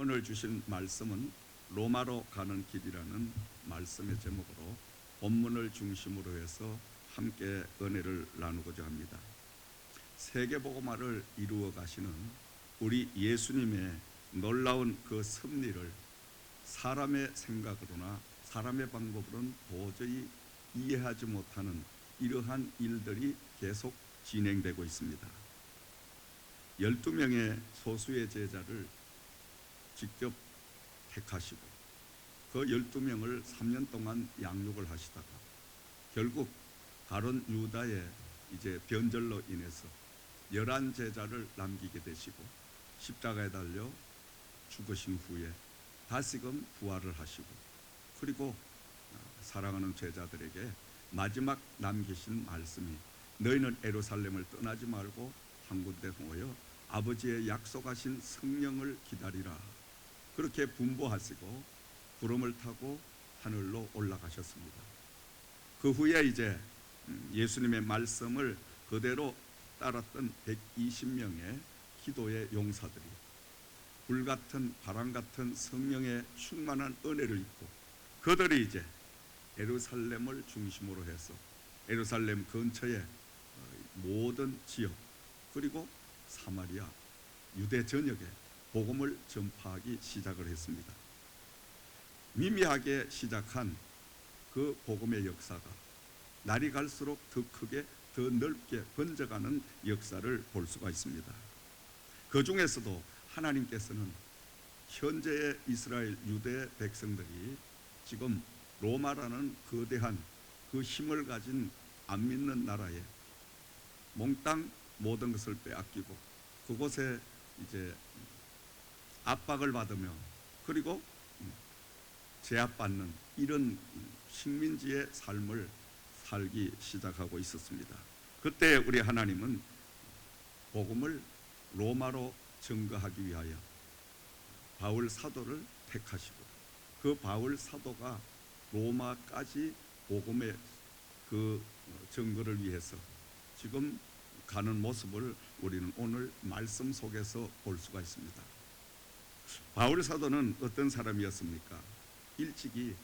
오늘 주신 말씀은 로마로 가는 길이라는 말씀의 제목으로 본문을 중심으로 해서 함께 은혜를 나누고자 합니다. 세계복음화를 이루어 가시는 우리 예수님의 놀라운 그 섭리를 사람의 생각으로나 사람의 방법으로는 도저히 이해하지 못하는 이러한 일들이 계속 진행되고 있습니다. 12명의 소수의 제자를 직접 택하시고 그 12명을 3년 동안 양육을 하시다가 결국 가룟 유다의 이제 변절로 인해서 11제자를 남기게 되시고 십자가에 달려 죽으신 후에 다시금 부활을 하시고 그리고 사랑하는 제자들에게 마지막 남기신 말씀이 너희는 예루살렘을 떠나지 말고 한 군데 모여 아버지의 약속하신 성령을 기다리라. 그렇게 분부하시고 구름을 타고 하늘로 올라가셨습니다. 그 후에 이제 예수님의 말씀을 그대로 따랐던 120명의 기도의 용사들이 불같은 바람 같은 성령의 충만한 은혜를 입고 그들이 이제 예루살렘을 중심으로 해서 예루살렘 근처의 모든 지역 그리고 사마리아 유대 전역에 복음을 전파하기 시작을 했습니다. 미미하게 시작한 그 복음의 역사가 날이 갈수록 더 크게 더 넓게 번져가는 역사를 볼 수가 있습니다. 그 중에서도 하나님께서는 현재의 이스라엘 유대 백성들이 지금 로마라는 거대한 그 힘을 가진 안 믿는 나라에 몽땅 모든 것을 빼앗기고 그곳에 이제 압박을 받으며 그리고 제압받는 이런 식민지의 삶을 살기 시작하고 있었습니다. 그때 우리 하나님은 복음을 로마로 증거하기 위하여 바울 사도를 택하시고 그 바울 사도가 로마까지 복음의 그 증거를 위해서 지금 가는 모습을 우리는 오늘 말씀 속에서 볼 수가 있습니다. 바울 사도는 어떤 사람이었습니까? 일찍이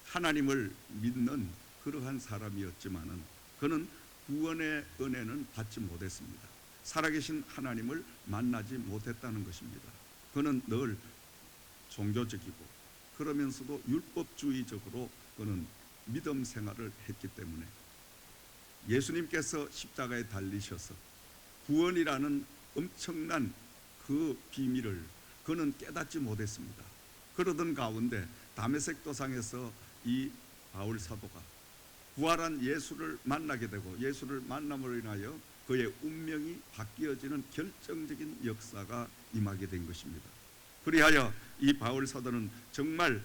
하나님을 믿는 그러한 사람이었지만은 그는 구원의 은혜는 받지 못했습니다. 살아계신 하나님을 만나지 못했다는 것입니다. 그는 늘 종교적이고 그러면서도 율법주의적으로 그는 믿음 생활을 했기 때문에 예수님께서 십자가에 달리셔서 구원이라는 엄청난 그 비밀을 그는 깨닫지 못했습니다. 그러던 가운데 다메섹 도상에서 이 바울 사도가 부활한 예수를 만나게 되고 예수를 만남으로 인하여 그의 운명이 바뀌어지는 결정적인 역사가 임하게 된 것입니다. 그리하여 이 바울 사도는 정말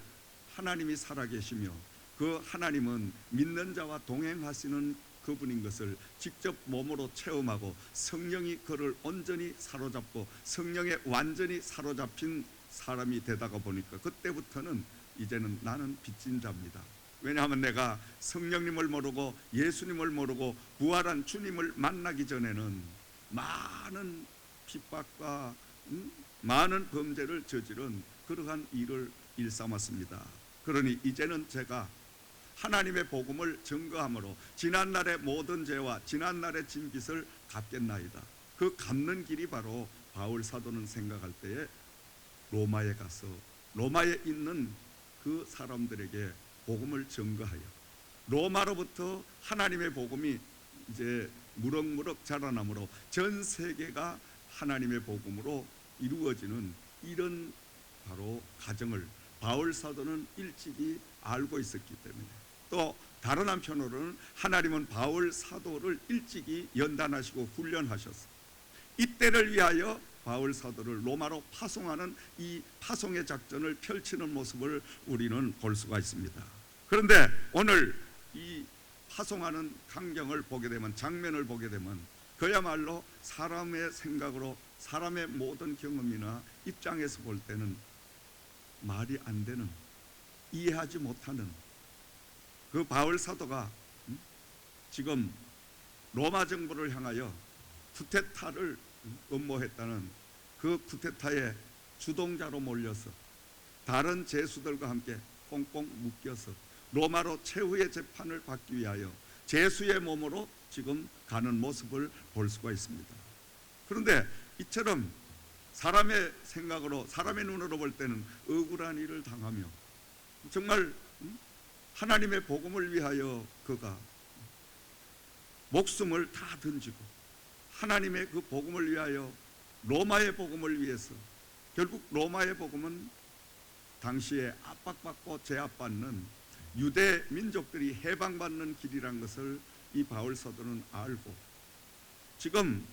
하나님이 살아계시며 그 하나님은 믿는 자와 동행하시는 그분인 것을 직접 몸으로 체험하고 성령이 그를 온전히 사로잡고 성령에 완전히 사로잡힌 사람이 되다가 보니까 그때부터는 이제는 나는 빚진 자입니다. 왜냐하면 내가 성령님을 모르고 예수님을 모르고 부활한 주님을 만나기 전에는 많은 핍박과 많은 범죄를 저지른 그러한 일을 일삼았습니다. 그러니 이제는 제가 하나님의 복음을 증거함으로 지난날의 모든 죄와 지난날의 진빚을 갚겠나이다. 그 갚는 길이 바로 바울 사도는 생각할 때에 로마에 가서 로마에 있는 그 사람들에게 복음을 증거하여 로마로부터 하나님의 복음이 이제 무럭무럭 자라나므로 전 세계가 하나님의 복음으로 이루어지는 이런 바로 과정을 바울 사도는 일찍이 알고 있었기 때문에 또 다른 한편으로는 하나님은 바울 사도를 일찍이 연단하시고 훈련하셔서 이때를 위하여 바울 사도를 로마로 파송하는 이 파송의 작전을 펼치는 모습을 우리는 볼 수가 있습니다. 그런데 오늘 이 파송하는 광경을 보게 되면 장면을 보게 되면 그야말로 사람의 생각으로 사람의 모든 경험이나 입장에서 볼 때는 말이 안 되는 이해하지 못하는 그 바울 사도가 지금 로마 정부를 향하여 쿠데타를 음모했다는 그 쿠데타의 주동자로 몰려서 다른 죄수들과 함께 꽁꽁 묶여서 로마로 최후의 재판을 받기 위하여 죄수의 몸으로 지금 가는 모습을 볼 수가 있습니다. 그런데 이처럼 사람의 생각으로, 사람의 눈으로 볼 때는 억울한 일을 당하며 정말 하나님의 복음을 위하여 그가 목숨을 다 던지고 하나님의 그 복음을 위하여, 로마의 복음을 위해서, 결국 로마의 복음은 당시에 압박받고 제압받는 유대 민족들이 해방받는 길이란 것을 이 바울 사도는 알고, 지금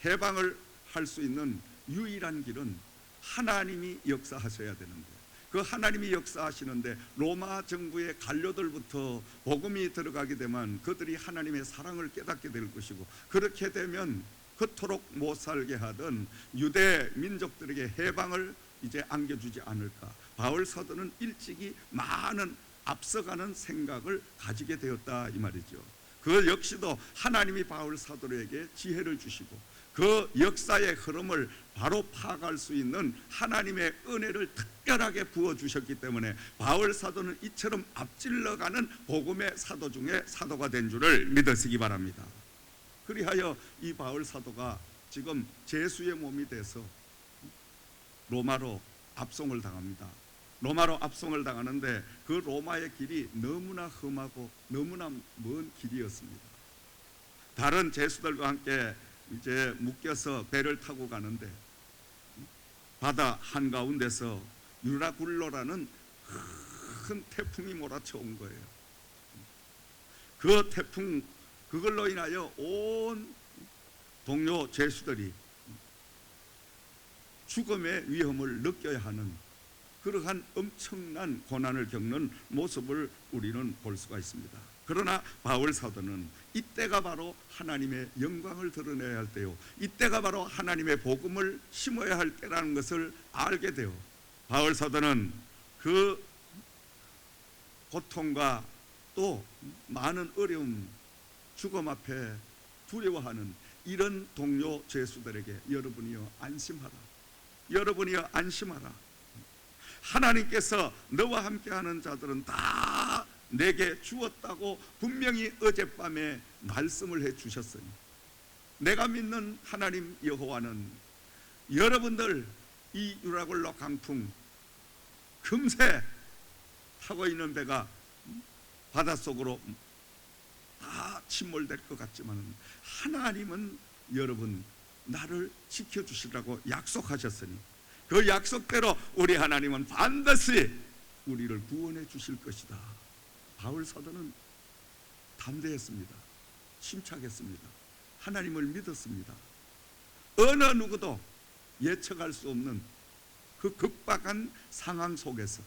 해방을 할 수 있는 유일한 길은 하나님이 역사하셔야 되는데, 그 하나님이 역사하시는데 로마 정부의 관료들부터 복음이 들어가게 되면 그들이 하나님의 사랑을 깨닫게 될 것이고, 그렇게 되면 그토록 못 살게 하던 유대 민족들에게 해방을 이제 안겨주지 않을까. 바울 사도는 일찍이 많은 앞서가는 생각을 가지게 되었다 이 말이죠. 그 역시도 하나님이 바울 사도에게 지혜를 주시고 그 역사의 흐름을 바로 파악할 수 있는 하나님의 은혜를 특별하게 부어주셨기 때문에 바울 사도는 이처럼 앞질러가는 복음의 사도 중에 사도가 된 줄을 믿으시기 바랍니다. 그리하여 이 바울 사도가 지금 죄수의 몸이 돼서 로마로 압송을 당합니다. 로마로 압송을 당하는데 그 로마의 길이 너무나 험하고 너무나 먼 길이었습니다. 다른 죄수들과 함께 이제 묶여서 배를 타고 가는데 바다 한가운데서 유라굴로라는 큰 태풍이 몰아쳐 온 거예요. 그 태풍, 그걸로 인하여 온 동료 죄수들이 죽음의 위험을 느껴야 하는 그러한 엄청난 고난을 겪는 모습을 우리는 볼 수가 있습니다. 그러나 바울 사도는 이때가 바로 하나님의 영광을 드러내야 할 때요, 이때가 바로 하나님의 복음을 심어야 할 때라는 것을 알게 돼요. 바울 사도는 그 고통과 또 많은 어려움, 죽음 앞에 두려워하는 이런 동료 죄수들에게 여러분이여 안심하라, 여러분이여 안심하라. 하나님께서 너와 함께하는 자들은 다 내게 주었다고 분명히 어젯밤에 말씀을 해주셨으니, 내가 믿는 하나님 여호와는 여러분들 이 유라굴로 강풍, 금세 타고 있는 배가 바닷속으로 다 침몰될 것 같지만 하나님은 여러분 나를 지켜주시라고 약속하셨으니 그 약속대로 우리 하나님은 반드시 우리를 구원해 주실 것이다. 바울 사도는 담대했습니다. 침착했습니다. 하나님을 믿었습니다. 어느 누구도 예측할 수 없는 그 극박한 상황 속에서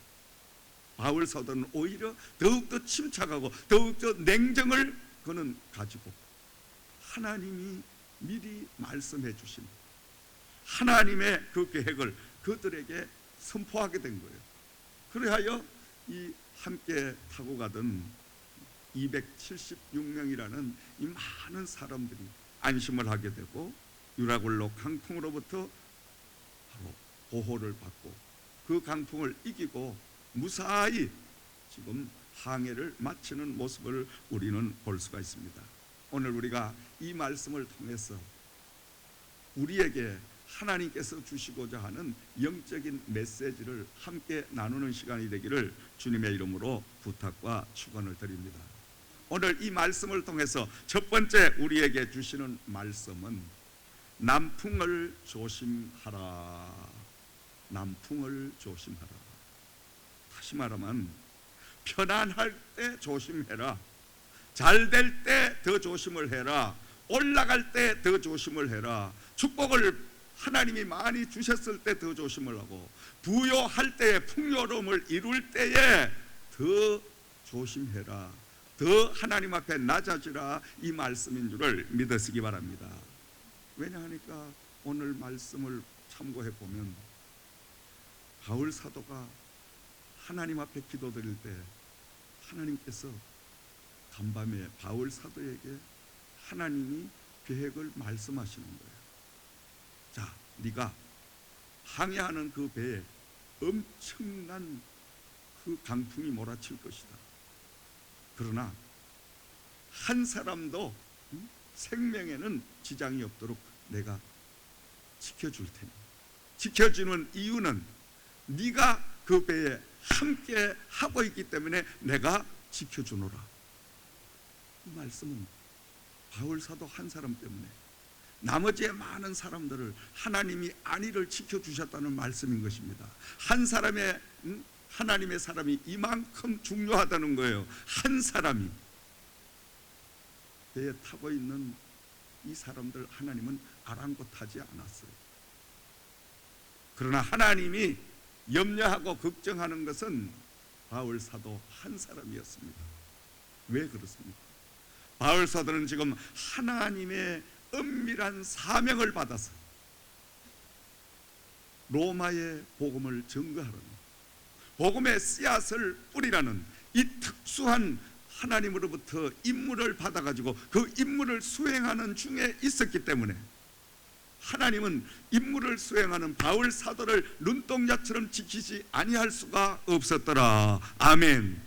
바울 사도는 오히려 더욱더 침착하고 더욱더 냉정을 그는 가지고 하나님이 미리 말씀해 주신 하나님의 그 계획을 그들에게 선포하게 된 거예요. 그래하여 이 함께 타고 가던 276명이라는 이 많은 사람들이 안심을 하게 되고 유라굴로 강풍으로부터 바로 보호를 받고 그 강풍을 이기고 무사히 지금 항해를 마치는 모습을 우리는 볼 수가 있습니다. 오늘 우리가 이 말씀을 통해서 우리에게 하나님께서 주시고자 하는 영적인 메시지를 함께 나누는 시간이 되기를 주님의 이름으로 부탁과 축원을 드립니다. 오늘 이 말씀을 통해서 첫 번째 우리에게 주시는 말씀은 남풍을 조심하라. 남풍을 조심하라. 다시 말하면 편안할 때 조심해라. 잘 될 때 더 조심을 해라. 올라갈 때 더 조심을 해라. 축복을 하나님이 많이 주셨을 때 더 조심을 하고 부요할 때에 풍요로움을 이룰 때에 더 조심해라. 더 하나님 앞에 낮아지라. 이 말씀인 줄을 믿으시기 바랍니다. 왜냐하니까 오늘 말씀을 참고해 보면 바울 사도가 하나님 앞에 기도드릴 때 하나님께서 간밤에 바울 사도에게 하나님이 계획을 말씀하시는 거예요. 자, 네가 항해하는 그 배에 엄청난 그 강풍이 몰아칠 것이다. 그러나 한 사람도 생명에는 지장이 없도록 내가 지켜줄 테니. 지켜주는 이유는 네가 그 배에 함께 하고 있기 때문에 내가 지켜주노라. 이 말씀은 바울 사도 한 사람 때문에 나머지의 많은 사람들을 하나님이 안위를 지켜주셨다는 말씀인 것입니다. 한 사람의 하나님의 사람이 이만큼 중요하다는 거예요. 한 사람이. 배에 타고 있는 이 사람들 하나님은 아랑곳하지 않았어요. 그러나 하나님이 염려하고 걱정하는 것은 바울 사도 한 사람이었습니다. 왜 그렇습니까? 바울 사도는 지금 하나님의 은밀한 사명을 받아서 로마의 복음을 증거하라는, 복음의 씨앗을 뿌리라는 이 특수한 하나님으로부터 임무를 받아가지고 그 임무를 수행하는 중에 있었기 때문에 하나님은 임무를 수행하는 바울 사도를 눈동자처럼 지키지 아니할 수가 없었더라. 아멘.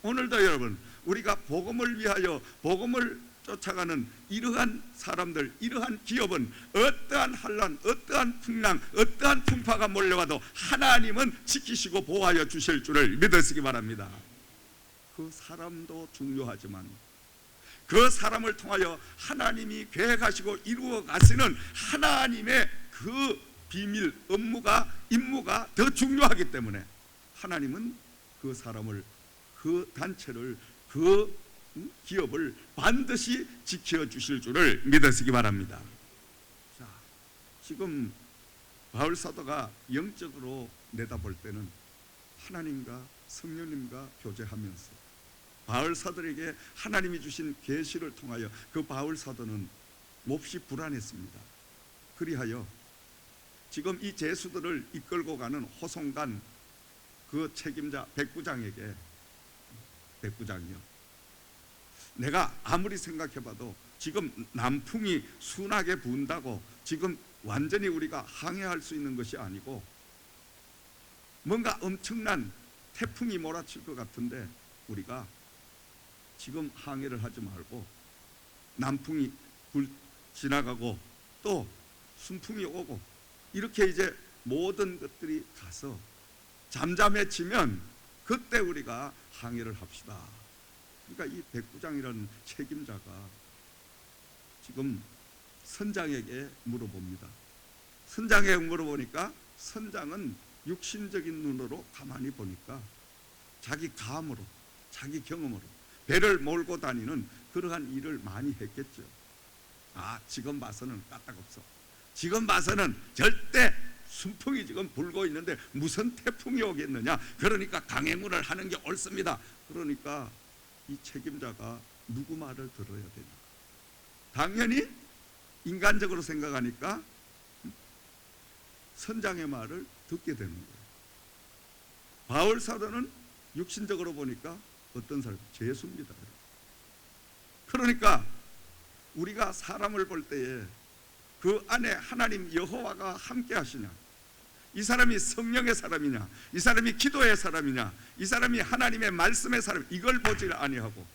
오늘도 여러분, 우리가 복음을 위하여 복음을 쫓아가는 이러한 사람들, 이러한 기업은 어떠한 환난, 어떠한 풍랑, 어떠한 풍파가 몰려와도 하나님은 지키시고 보호하여 주실 줄을 믿으시기 바랍니다. 그 사람도 중요하지만 그 사람을 통하여 하나님이 계획하시고 이루어 가시는 하나님의 그 비밀, 임무가 더 중요하기 때문에 하나님은 그 사람을, 그 단체를, 그 기업을 반드시 지켜주실 줄을 믿으시기 바랍니다. 자, 지금 바울 사도가 영적으로 내다볼 때는 하나님과 성령님과 교제하면서 바울 사도에게 하나님이 주신 계시를 통하여 그 바울 사도는 몹시 불안했습니다. 그리하여 지금 이 제수들을 이끌고 가는 호송간 그 책임자 백부장에게, 백부장이요, 내가 아무리 생각해봐도 지금 남풍이 순하게 분다고 지금 완전히 우리가 항해할 수 있는 것이 아니고 뭔가 엄청난 태풍이 몰아칠 것 같은데 우리가 지금 항해를 하지 말고 남풍이 지나가고 또 순풍이 오고 이렇게 이제 모든 것들이 가서 잠잠해지면 그때 우리가 항해를 합시다. 그러니까 이 백부장이라는 책임자가 지금 선장에게 물어봅니다. 선장에게 물어보니까 선장은 육신적인 눈으로 가만히 보니까 자기 감으로, 자기 경험으로 배를 몰고 다니는 그러한 일을 많이 했겠죠. 아, 지금 봐서는 까딱없어. 지금 봐서는 절대 순풍이 지금 불고 있는데 무슨 태풍이 오겠느냐. 그러니까 강행군을 하는 게 옳습니다. 그러니까 이 책임자가 누구 말을 들어야 되냐. 당연히 인간적으로 생각하니까 선장의 말을 듣게 되는 거예요. 바울 사도는 육신적으로 보니까 어떤 사람? 죄수입니다. 그러니까 우리가 사람을 볼 때에 그 안에 하나님 여호와가 함께 하시냐, 이 사람이 성령의 사람이냐, 이 사람이 기도의 사람이냐, 이 사람이 하나님의 말씀의 사람, 이걸 보지 아니하고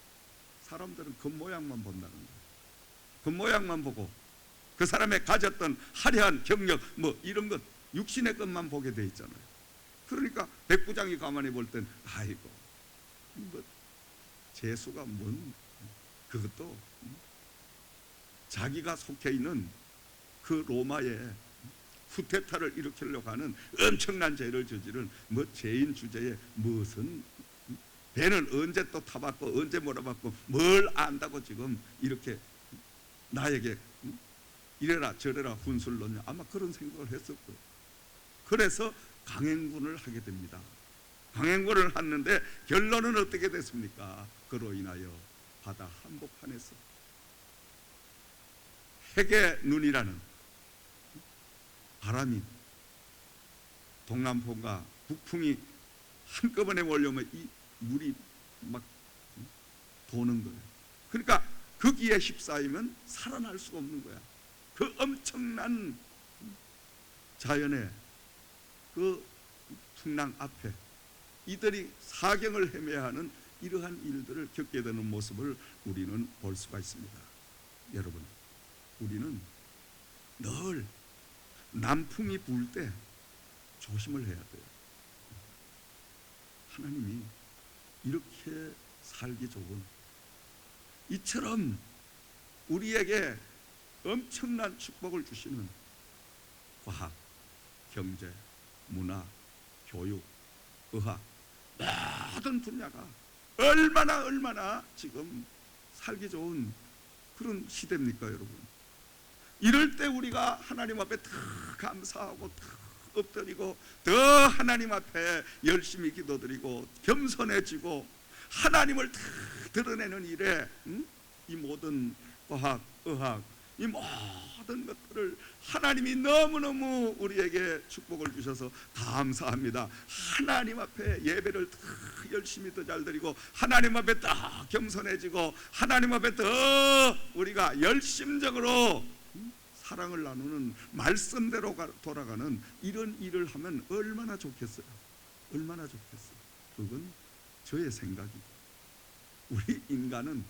사람들은 겉모양만 본다는 거예요. 겉모양만 보고 그 사람의 가졌던 화려한 경력 뭐 이런 것, 육신의 것만 보게 돼 있잖아요. 그러니까 백부장이 가만히 볼 땐 아이고 뭐 재수가 뭔, 그것도 자기가 속해 있는 그 로마의 쿠데타를 일으키려고 하는 엄청난 죄를 저지른 뭐 죄인 주제에 무슨 배는 언제 또 타봤고 언제 몰아봤고 뭘 안다고 지금 이렇게 나에게 이래라 저래라 훈수를 넣냐. 아마 그런 생각을 했을 거예요. 그래서 강행군을 하게 됩니다. 강행군을 했는데 결론은 어떻게 됐습니까? 그로 인하여 바다 한복판에서 핵의 눈이라는 바람이, 동남풍과 북풍이 한꺼번에 몰려오면 이 물이 막 도는 거예요. 그러니까 거기에 휩싸이면 살아날 수가 없는 거야. 그 엄청난 자연의 그 풍랑 앞에 이들이 사경을 헤매야 하는 이러한 일들을 겪게 되는 모습을 우리는 볼 수가 있습니다. 여러분, 우리는 늘 남풍이 불 때 조심을 해야 돼요. 하나님이 이렇게 살기 좋은, 이처럼 우리에게 엄청난 축복을 주시는 과학, 경제, 문화, 교육, 의학 모든 분야가 얼마나 지금 살기 좋은 그런 시대입니까, 여러분? 이럴 때 우리가 하나님 앞에 더 감사하고 더 엎드리고 더 하나님 앞에 열심히 기도드리고 겸손해지고 하나님을 더 드러내는 일에 이 모든 과학, 의학, 이 모든 것들을 하나님이 너무너무 우리에게 축복을 주셔서 감사합니다. 하나님 앞에 예배를 더 열심히 더 잘 드리고 하나님 앞에 더 겸손해지고 하나님 앞에 더 우리가 열심적으로 사랑을 나누는 말씀대로 돌아가는 이런 일을 하면 얼마나 좋겠어요. 얼마나 좋겠어요. 그건 저의 생각이고, 우리 인간은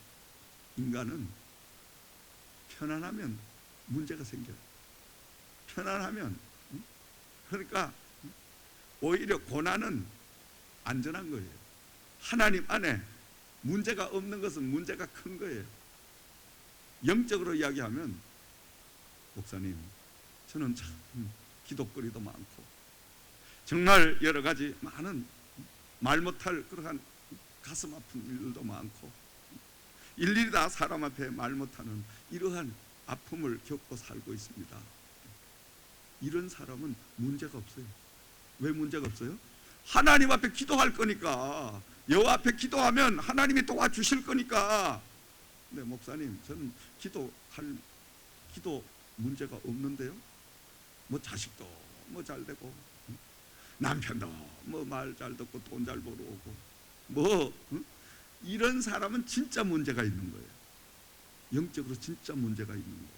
편안하면 문제가 생겨요. 편안하면, 그러니까 오히려 고난은 안전한 거예요. 하나님 안에 문제가 없는 것은 문제가 큰 거예요. 영적으로 이야기하면, 목사님, 저는 참 기도거리도 많고 정말 여러 가지 많은 말 못할 그러한 가슴 아픈 일들도 많고 일일이 다 사람 앞에 말 못하는 이러한 아픔을 겪고 살고 있습니다. 이런 사람은 문제가 없어요. 왜 문제가 없어요? 하나님 앞에 기도할 거니까. 여호와 앞에 기도하면 하나님이 도와주실 거니까. 네, 목사님, 저는 기도 문제가 없는데요. 뭐 자식도 뭐 잘 되고, 남편도 뭐 말 잘 듣고 돈 잘 벌어오고, 뭐 이런 사람은 진짜 문제가 있는 거예요. 영적으로 진짜 문제가 있는 거예요.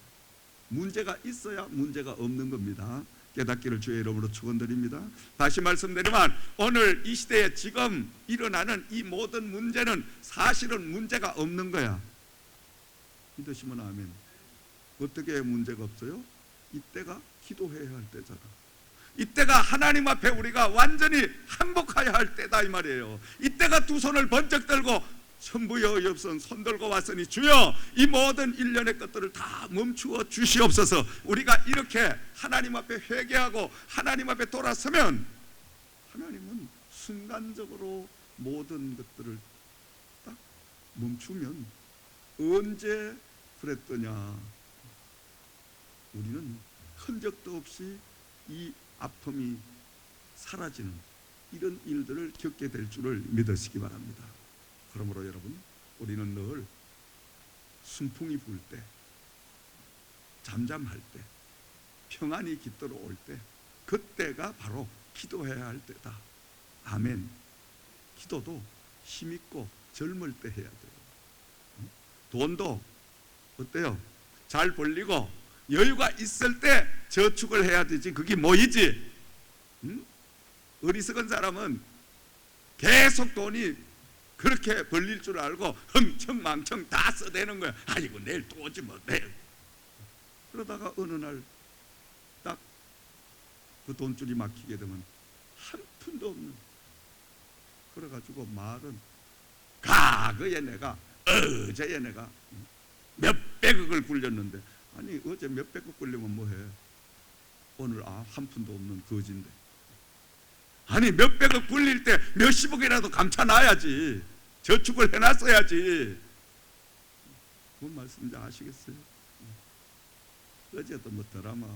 문제가 있어야 문제가 없는 겁니다. 깨닫기를 주의 이름으로 축원드립니다. 다시 말씀드리면 오늘 이 시대에 지금 일어나는 이 모든 문제는 사실은 문제가 없는 거야. 믿으시면 아멘. 어떻게 문제가 없어요? 이때가 기도해야 할 때잖아. 이때가 하나님 앞에 우리가 완전히 항복해야 할 때다 이 말이에요. 이때가 두 손을 번쩍 들고 천부여 여옵선 손 들고 왔으니 주여 이 모든 일련의 것들을 다 멈추어 주시옵소서. 우리가 이렇게 하나님 앞에 회개하고 하나님 앞에 돌아서면 하나님은 순간적으로 모든 것들을 딱 멈추면 언제 그랬더냐, 우리는 흔적도 없이 이 아픔이 사라지는 이런 일들을 겪게 될 줄을 믿으시기 바랍니다. 그러므로 여러분, 우리는 늘 순풍이 불 때, 잠잠할 때, 평안이 깃들어올 때, 그때가 바로 기도해야 할 때다. 아멘. 기도도 힘있고 젊을 때 해야 돼요. 돈도 어때요? 잘 벌리고 여유가 있을 때 저축을 해야 되지. 그게 뭐이지? 어리석은 사람은 계속 돈이 그렇게 벌릴 줄 알고 흥청망청 다 써대는 거야. 아이고 내일 또 오지 뭐 내일. 그러다가 어느 날 딱 그 돈줄이 막히게 되면 한 푼도 없는, 그래가지고 말은 과거에 내가 어제에 내가 몇백억을 굴렸는데, 아니 어제 몇백억 굴리면 뭐해? 오늘 한 푼도 없는 거지인데. 아니 몇백억 굴릴 때 몇십억이라도 감춰놔야지. 저축을 해놨어야지. 뭔 말씀인지 아시겠어요? 어제도 뭐 드라마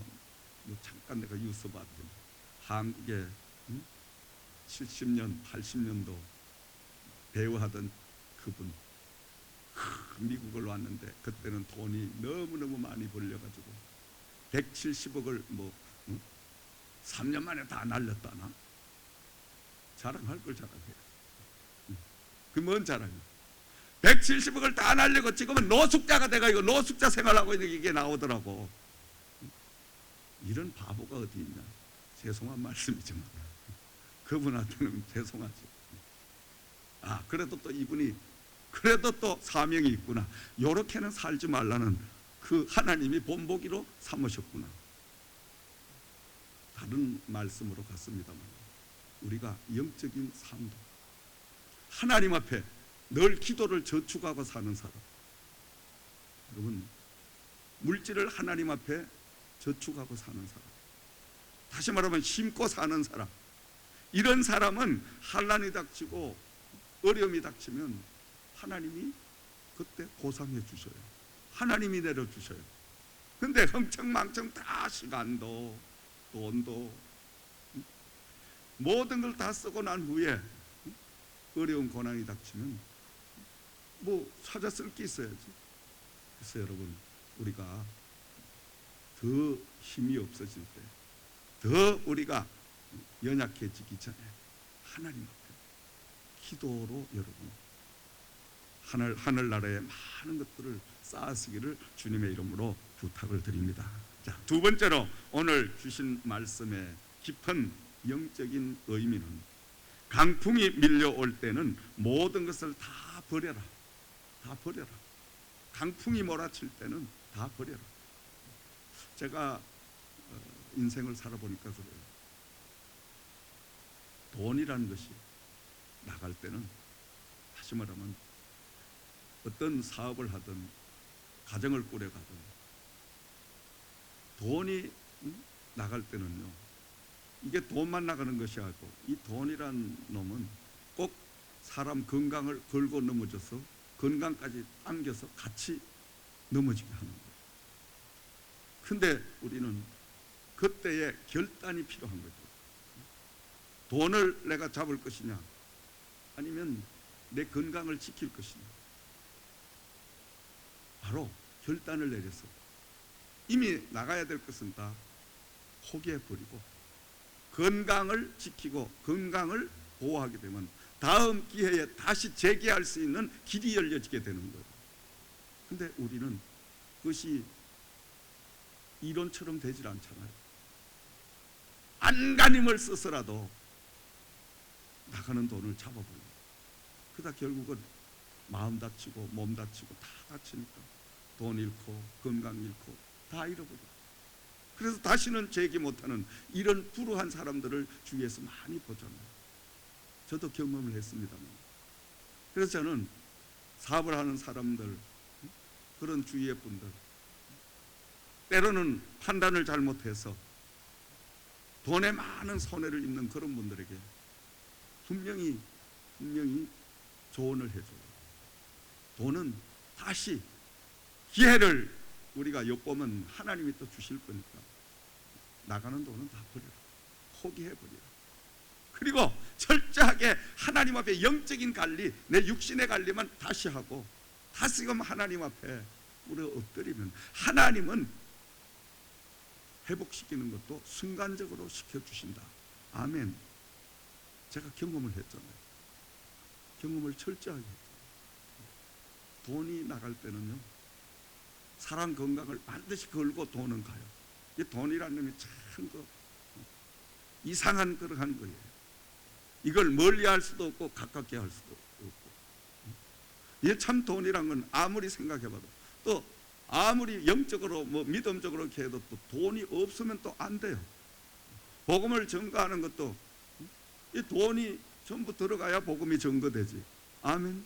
잠깐 내가 뉴스 봤더니 한국에 70년 80년도 배우하던 그분 미국을 왔는데 그때는 돈이 너무너무 많이 벌려가지고 170억을 3년 만에 다 날렸다나? 자랑할 걸 자랑해요. 그 뭔 자랑이야? 170억을 다 날리고 지금은 노숙자가 돼가지고 노숙자 생활하고 있는 게 이게 나오더라고. 이런 바보가 어디 있냐? 죄송한 말씀이지만 그분한테는 죄송하지. 그래도 또 이분이 그래도 또 사명이 있구나. 요렇게는 살지 말라는 그 하나님이 본보기로 삼으셨구나. 다른 말씀으로 갔습니다만 우리가 영적인 삶도 하나님 앞에 늘 기도를 저축하고 사는 사람, 여러분 물질을 하나님 앞에 저축하고 사는 사람, 다시 말하면 심고 사는 사람, 이런 사람은 환난이 닥치고 어려움이 닥치면 하나님이 그때 보상해 주셔요. 하나님이 내려주셔요. 근데 흥청망청 다 시간도 돈도 모든 걸 다 쓰고 난 후에 어려운 고난이 닥치면 뭐 찾아 쓸 게 있어야지. 그래서 여러분 우리가 더 힘이 없어질 때, 더 우리가 연약해지기 전에 하나님 앞에 기도로 여러분 하늘나라의 많은 것들을 쌓으시기를 주님의 이름으로 부탁을 드립니다. 자, 두 번째로 오늘 주신 말씀의 깊은 영적인 의미는 강풍이 밀려올 때는 모든 것을 다 버려라. 다 버려라. 강풍이 몰아칠 때는 다 버려라. 제가 인생을 살아보니까 그래요. 돈이라는 것이 나갈 때는 다시 말하면 어떤 사업을 하든 가정을 꾸려가든 돈이 나갈 때는요, 이게 돈만 나가는 것이 아니고 이 돈이란 놈은 꼭 사람 건강을 걸고 넘어져서 건강까지 당겨서 같이 넘어지게 하는 거예요. 근데 우리는 그때의 결단이 필요한 거죠. 돈을 내가 잡을 것이냐 아니면 내 건강을 지킬 것이냐, 바로 결단을 내려서 이미 나가야 될 것은 다 포기해버리고 건강을 지키고 건강을 보호하게 되면 다음 기회에 다시 재개할 수 있는 길이 열려지게 되는 거예요. 근데 우리는 그것이 이론처럼 되질 않잖아요. 안간힘을 써서라도 나가는 돈을 잡아버려요. 그러다 결국은 마음 다치고 몸 다치고 다 다치니까 돈 잃고 건강 잃고 다 잃어버려요. 그래서 다시는 재기 못하는 이런 불우한 사람들을 주위에서 많이 보잖아요. 저도 경험을 했습니다만. 그래서 저는 사업을 하는 사람들, 그런 주위의 분들, 때로는 판단을 잘못해서 돈에 많은 손해를 입는 그런 분들에게 분명히 조언을 해줘요. 돈은 다시 기회를 우리가 엿보면 하나님이 또 주실 거니까 나가는 돈은 다 버려라. 포기해버려라. 그리고 철저하게 하나님 앞에 영적인 관리, 내 육신의 관리만 다시 하고 다시금 하나님 앞에 우리가 엎드리면 하나님은 회복시키는 것도 순간적으로 시켜주신다. 아멘. 제가 경험을 했잖아요. 경험을 철저하게 했죠. 돈이 나갈 때는요, 사람 건강을 반드시 걸고 돈은 가요. 이 돈이라는 놈이 참 이상한 그러한 거예요. 이걸 멀리 할 수도 없고 가깝게 할 수도 없고. 이게 참 돈이란 건 아무리 생각해봐도 또 아무리 영적으로 뭐 믿음적으로 이렇게 해도 또 돈이 없으면 또 안 돼요. 복음을 전가하는 것도 이 돈이 전부 들어가야 복음이 전거되지. 아멘.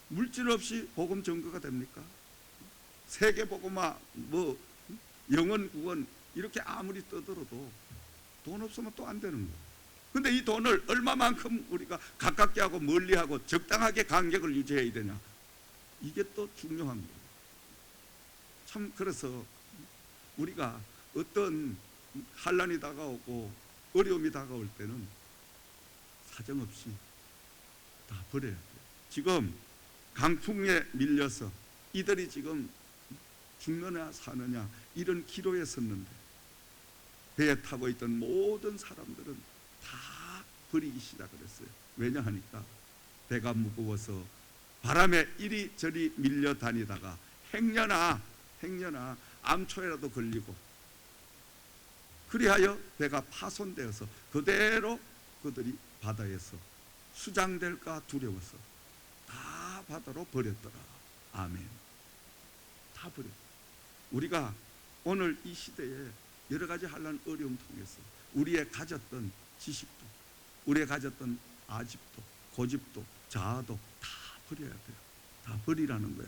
물질 없이 복음 전거가 됩니까? 세계 복음화 뭐 영원 구원 이렇게 아무리 떠들어도 돈 없으면 또 안 되는 거예요. 근데 이 돈을 얼마만큼 우리가 가깝게 하고 멀리 하고 적당하게 간격을 유지해야 되냐, 이게 또 중요한 거예요. 참 그래서 우리가 어떤 환난이 다가오고 어려움이 다가올 때는 사정없이 다 버려야 돼요. 지금 강풍에 밀려서 이들이 지금 죽느냐 사느냐 이런 기로에 섰는데 배에 타고 있던 모든 사람들은 다 버리기 시작했어요. 왜냐하니까 배가 무거워서 바람에 이리저리 밀려 다니다가 행여나 암초에라도 걸리고 그리하여 배가 파손되어서 그대로 그들이 바다에서 수장될까 두려워서 다 바다로 버렸더라. 아멘. 다 버렸다. 우리가 오늘 이 시대에 여러 가지 한란 어려움 통해서 우리의 가졌던 지식도, 우리의 가졌던 아집도, 고집도, 자아도 다 버려야 돼요. 다 버리라는 거야.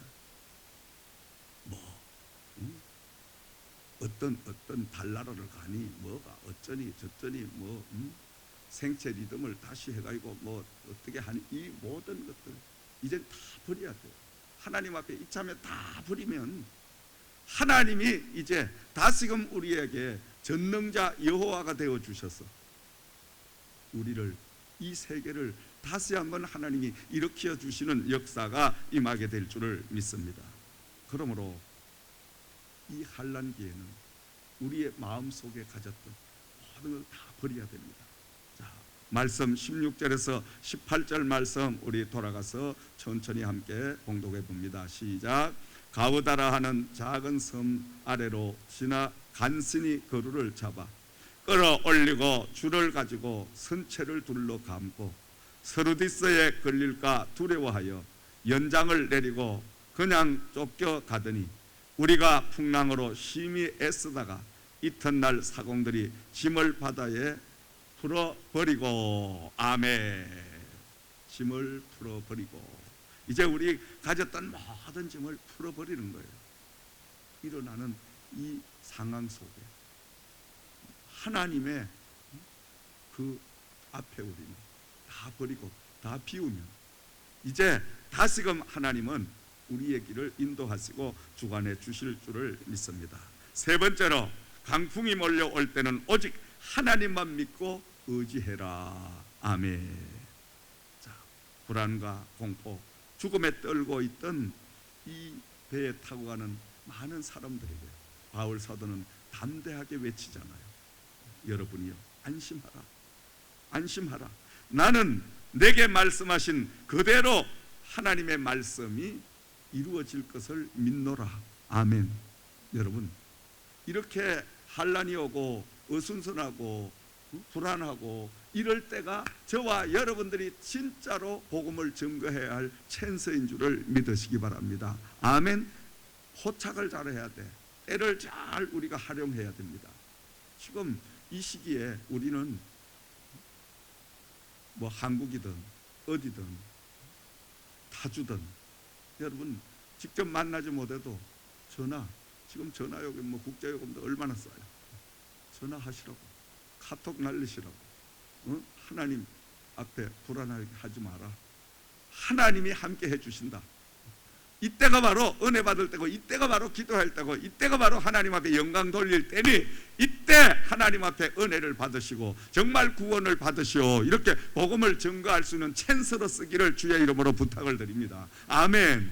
어떤 달나라를 가니 뭐가 어쩌니 저쩌니 생체 리듬을 다시 해가지고 어떻게 하니, 이 모든 것들 이제 다 버려야 돼요. 하나님 앞에 이참에 다 버리면 하나님이 이제 다시금 우리에게 전능자 여호와가 되어 주셔서 우리를, 이 세계를 다시 한번 하나님이 일으켜 주시는 역사가 임하게 될 줄을 믿습니다. 그러므로 이 환난기에는 우리의 마음속에 가졌던 모든 걸 다 버려야 됩니다. 자, 말씀 16절에서 18절 말씀 우리 돌아가서 천천히 함께 봉독해 봅니다. 시작. 가우다라 하는 작은 섬 아래로 지나 간신히 거루를 잡아 끌어올리고 줄을 가지고 선체를 둘러 감고 서르디스에 걸릴까 두려워하여 연장을 내리고 그냥 쫓겨가더니 우리가 풍랑으로 심히 애쓰다가 이튿날 사공들이 짐을 바다에 풀어버리고, 아멘. 짐을 풀어버리고, 이제 우리 가졌던 모든 짐을 풀어버리는 거예요. 일어나는 이 상황 속에 하나님의 그 앞에 우리는 다 버리고 다 비우면 이제 다시금 하나님은 우리의 길을 인도하시고 주관해 주실 줄을 믿습니다. 세 번째로, 강풍이 몰려올 때는 오직 하나님만 믿고 의지해라. 아멘. 자, 불안과 공포, 죽음에 떨고 있던 이 배에 타고 가는 많은 사람들에게 바울 사도는 담대하게 외치잖아요. 여러분이요, 안심하라. 안심하라. 나는 내게 말씀하신 그대로 하나님의 말씀이 이루어질 것을 믿노라. 아멘. 여러분, 이렇게 환난이 오고 어순선하고 불안하고 이럴 때가 저와 여러분들이 진짜로 복음을 증거해야 할 찬스인 줄을 믿으시기 바랍니다. 아멘. 포착을 잘해야 돼. 때를 잘 우리가 활용해야 됩니다. 지금 이 시기에 우리는 한국이든 어디든 타주든 여러분 직접 만나지 못해도 지금 전화 요금 국제요금도 얼마나 싸요. 전화하시라고, 카톡 날리시라고. 하나님 앞에 불안하게 하지 마라. 하나님이 함께 해주신다. 이때가 바로 은혜 받을 때고, 이때가 바로 기도할 때고, 이때가 바로 하나님 앞에 영광 돌릴 때니 이때 하나님 앞에 은혜를 받으시고 정말 구원을 받으시오, 이렇게 복음을 증거할 수 있는 찬스로 쓰기를 주의 이름으로 부탁을 드립니다. 아멘.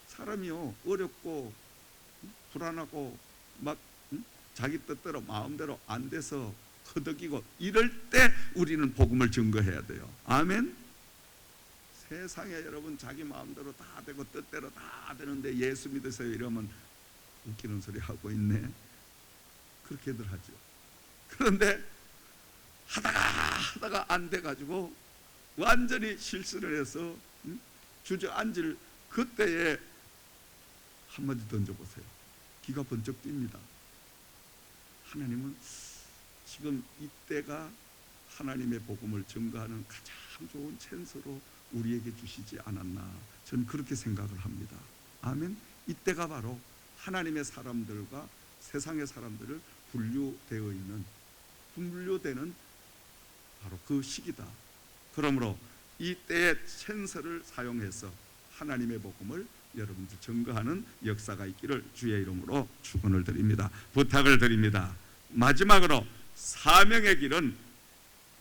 사람이요, 어렵고 불안하고 자기 뜻대로 마음대로 안 돼서 허덕이고 이럴 때 우리는 복음을 증거해야 돼요. 아멘. 세상에 여러분 자기 마음대로 다 되고 뜻대로 다 되는데 예수 믿으세요 이러면 웃기는 소리 하고 있네. 그렇게들 하죠. 그런데 하다가 안 돼가지고 완전히 실수를 해서 주저앉을 그때에 한마디 던져보세요. 기가 번쩍 뜁니다. 하나님은 지금 이때가 하나님의 복음을 증거하는 가장 좋은 찬스로 우리에게 주시지 않았나, 저는 그렇게 생각을 합니다. 아멘. 이때가 바로 하나님의 사람들과 세상의 사람들을 분류되는 바로 그 시기다. 그러므로 이때의 찬스를 사용해서 하나님의 복음을 여러분들 증거하는 역사가 있기를 주의 이름으로 축원을 드립니다. 부탁을 드립니다. 마지막으로 사명의 길은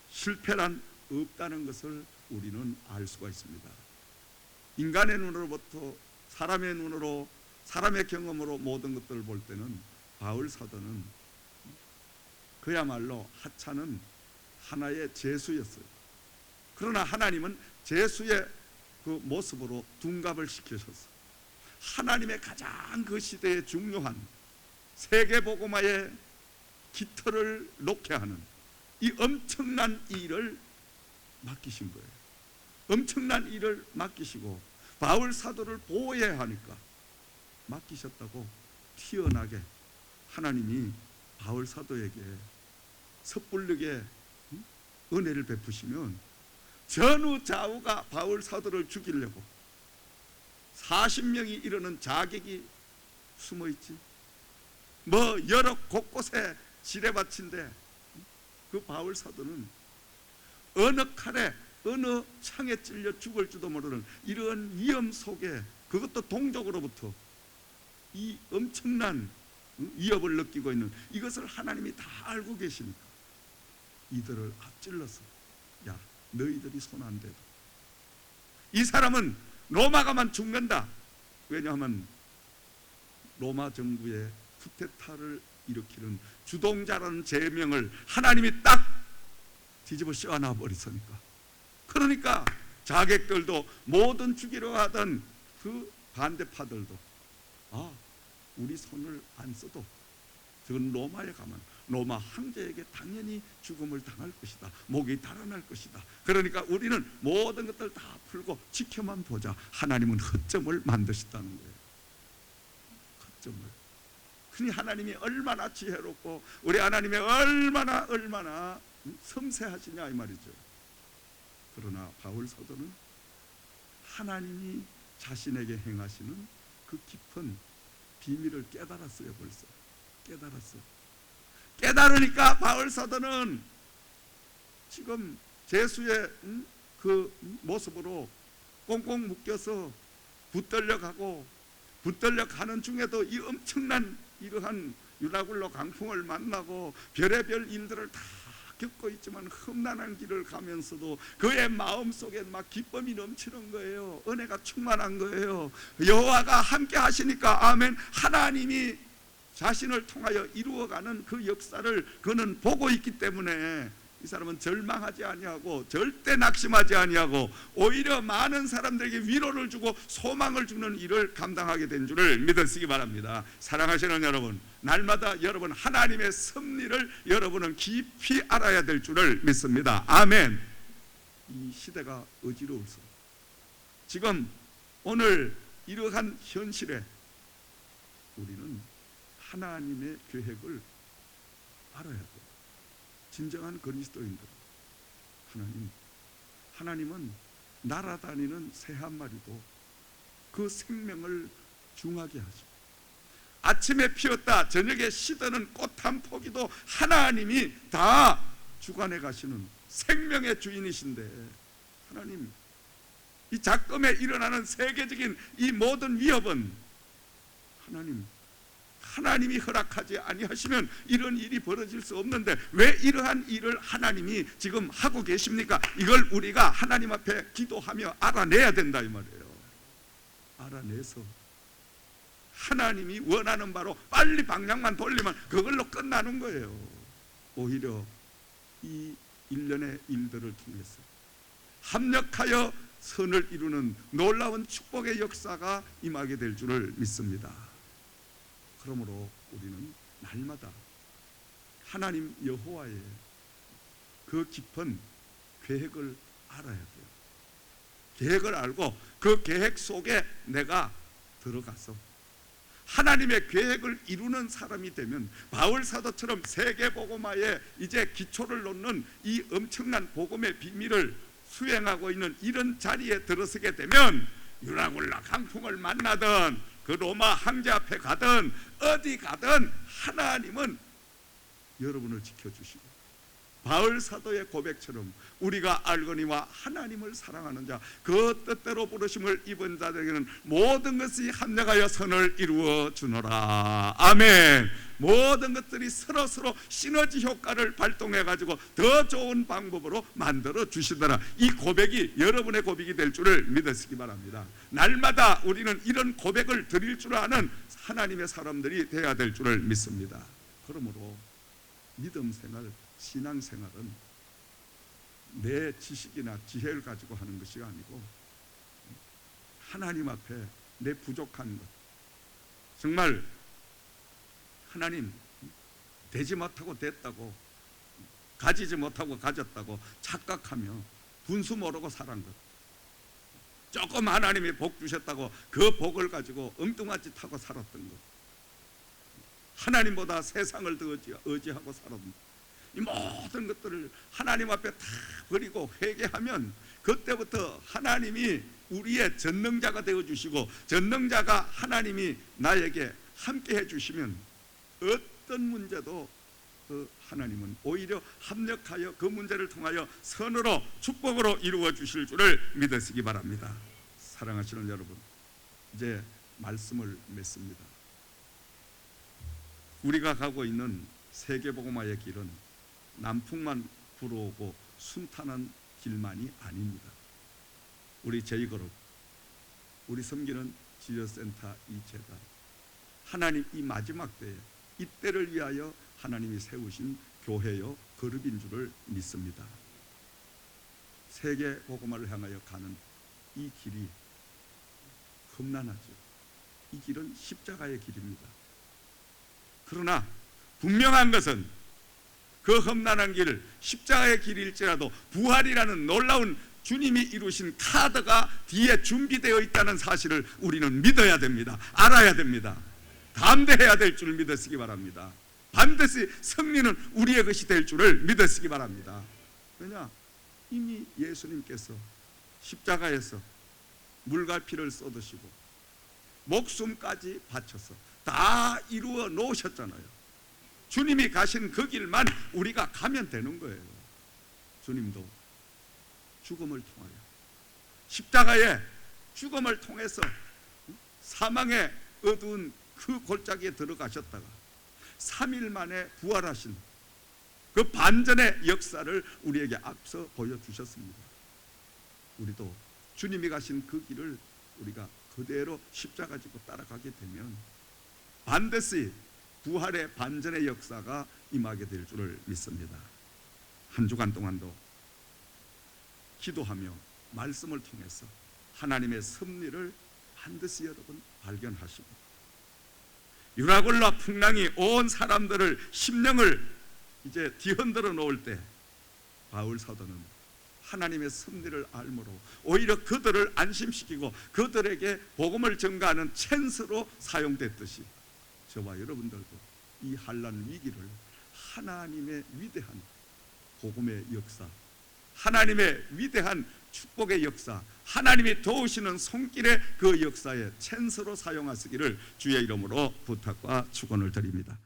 실패란 없다는 것을 우리는 알 수가 있습니다. 인간의 눈으로부터 사람의 눈으로, 사람의 경험으로 모든 것들을 볼 때는 바울 사도는 그야말로 하찮은 하나의 죄수였어요. 그러나 하나님은 죄수의 그 모습으로 둔갑을 시키셨어요. 하나님의 가장 그 시대에 중요한 세계복음화의 깃털을 놓게 하는 이 엄청난 일을 맡기신 거예요. 엄청난 일을 맡기시고 바울 사도를 보호해야 하니까 맡기셨다고 튀어나게 하나님이 바울 사도에게 섣불르게 은혜를 베푸시면 전후 좌우가 바울 사도를 죽이려고 40명이 이르는 자객이 숨어있지. 뭐 여러 곳곳에 지뢰밭인데 그 바울 사도는 어느 칼에 어느 창에 찔려 죽을지도 모르는 이런 위험 속에, 그것도 동족으로부터 이 엄청난 위협을 느끼고 있는 이것을 하나님이 다 알고 계시니까 이들을 앞질러서 야, 너희들이 손 안 대도 이 사람은 로마가만 죽는다. 왜냐하면 로마 정부의 쿠데타를 일으키는 주동자라는 제명을 하나님이 딱 뒤집어 씌워놔 버리니까. 그러니까 자객들도 모든 죽이려 하던 그 반대파들도 우리 손을 안 써도 저건 로마에 가면 로마 황제에게 당연히 죽음을 당할 것이다. 목이 달아날 것이다. 그러니까 우리는 모든 것들 다 풀고 지켜만 보자. 하나님은 허점을 만드셨다는 거예요. 허점을. 그니 하나님이 얼마나 지혜롭고 우리 하나님이 얼마나 섬세하시냐 이 말이죠. 그러나 바울 사도는 하나님이 자신에게 행하시는 그 깊은 비밀을 깨달았어요. 벌써 깨달으니까 바울 사도는 지금 제수의 그 모습으로 꽁꽁 묶여서 붙들려 가는 중에도 이 엄청난 이러한 유라굴로 강풍을 만나고 별의별 일들을 다 겪고 있지만 험난한 길을 가면서도 그의 마음속에 막 기쁨이 넘치는 거예요. 은혜가 충만한 거예요. 여호와가 함께 하시니까 아멘. 하나님이 자신을 통하여 이루어가는 그 역사를 그는 보고 있기 때문에 이 사람은 절망하지 아니하고 절대 낙심하지 아니하고 오히려 많은 사람들에게 위로를 주고 소망을 주는 일을 감당하게 된 줄을 믿으시기 바랍니다. 사랑하시는 여러분, 날마다 여러분 하나님의 섭리를 여러분은 깊이 알아야 될 줄을 믿습니다. 아멘. 이 시대가 어지러울수록 지금 오늘 이러한 현실에 우리는 하나님의 계획을 알아야 돼요. 진정한 그리스도인들, 하나님은 날아다니는 새 한 마리도 그 생명을 중하게 하시고 아침에 피었다 저녁에 시드는 꽃 한 포기도 하나님이 다 주관해 가시는 생명의 주인이신데, 하나님 이 작금에 일어나는 세계적인 이 모든 위협은 하나님이 허락하지 아니하시면 이런 일이 벌어질 수 없는데 왜 이러한 일을 하나님이 지금 하고 계십니까? 이걸 우리가 하나님 앞에 기도하며 알아내야 된다 이 말이에요. 알아내서 하나님이 원하는 바로 빨리 방향만 돌리면 그걸로 끝나는 거예요. 오히려 이 일련의 일들을 통해서 합력하여 선을 이루는 놀라운 축복의 역사가 임하게 될 줄을 믿습니다. 그러므로 우리는 날마다 하나님 여호와의 그 깊은 계획을 알아야 돼요. 계획을 알고 그 계획 속에 내가 들어가서 하나님의 계획을 이루는 사람이 되면 바울 사도처럼 세계복음화에 이제 기초를 놓는 이 엄청난 복음의 비밀을 수행하고 있는 이런 자리에 들어서게 되면 유라굴라 강풍을 만나든 그 로마 황제 앞에 가든 어디 가든 하나님은 여러분을 지켜주시고 바울 사도의 고백처럼 우리가 알거니와 하나님을 사랑하는 자 그 뜻대로 부르심을 입은 자들에게는 모든 것이 합력하여 선을 이루어 주노라. 아멘. 모든 것들이 서로 시너지 효과를 발동해 가지고 더 좋은 방법으로 만들어 주시더라. 이 고백이 여러분의 고백이 될 줄을 믿으시기 바랍니다. 날마다 우리는 이런 고백을 드릴 줄 아는 하나님의 사람들이 되어야 될 줄을 믿습니다. 그러므로 믿음 생활, 신앙 생활은 내 지식이나 지혜를 가지고 하는 것이 아니고 하나님 앞에 내 부족한 것, 정말 하나님 되지 못하고 됐다고, 가지지 못하고 가졌다고 착각하며 분수 모르고 살은 것. 조금 하나님이 복 주셨다고 그 복을 가지고 엉뚱한 짓 하고 살았던 것. 하나님보다 세상을 더 의지하고 살았던 것. 이 모든 것들을 하나님 앞에 다 버리고 회개하면 그때부터 하나님이 우리의 전능자가 되어주시고, 전능자가 하나님이 나에게 함께 해주시면 어떤 문제도 그 하나님은 오히려 합력하여 그 문제를 통하여 선으로 축복으로 이루어 주실 줄을 믿으시기 바랍니다. 사랑하시는 여러분, 이제 말씀을 맺습니다. 우리가 가고 있는 세계복음화의 길은 남풍만 불어오고 순탄한 길만이 아닙니다. 우리 제이그룹, 우리 섬기는 지저센터 이 재단, 하나님 이 마지막 때에 이 때를 위하여 하나님이 세우신 교회요 그룹인 줄을 믿습니다. 세계 복음화를 향하여 가는 이 길이 험난하죠. 이 길은 십자가의 길입니다. 그러나 분명한 것은 그 험난한 길, 십자가의 길일지라도 부활이라는 놀라운 주님이 이루신 카드가 뒤에 준비되어 있다는 사실을 우리는 믿어야 됩니다. 알아야 됩니다. 담대해야 될 줄 믿으시기 바랍니다. 반드시 승리는 우리의 것이 될 줄을 믿으시기 바랍니다. 왜냐? 이미 예수님께서 십자가에서 물과 피를 쏟으시고 목숨까지 바쳐서 다 이루어 놓으셨잖아요. 주님이 가신 그 길만 우리가 가면 되는 거예요. 주님도 죽음을 통하여, 십자가의 죽음을 통해서 사망의 어두운 그 골짜기에 들어가셨다가 3일 만에 부활하신 그 반전의 역사를 우리에게 앞서 보여주셨습니다. 우리도 주님이 가신 그 길을 우리가 그대로 십자가 지고 따라가게 되면 반드시 부활의 반전의 역사가 임하게 될 줄을 믿습니다. 한 주간 동안도 기도하며 말씀을 통해서 하나님의 섭리를 반드시 여러분 발견하시고, 유라굴라 풍랑이 온 사람들을 심령을 이제 뒤흔들어 놓을 때 바울 사도는 하나님의 섭리를 알므로 오히려 그들을 안심시키고 그들에게 복음을 전가하는 찬스로 사용됐듯이 저와 여러분들도 이 환난 위기를 하나님의 위대한 복음의 역사, 하나님의 위대한 축복의 역사, 하나님이 도우시는 손길의 그 역사의 찬스로 사용하시기를 주의 이름으로 부탁과 축원을 드립니다.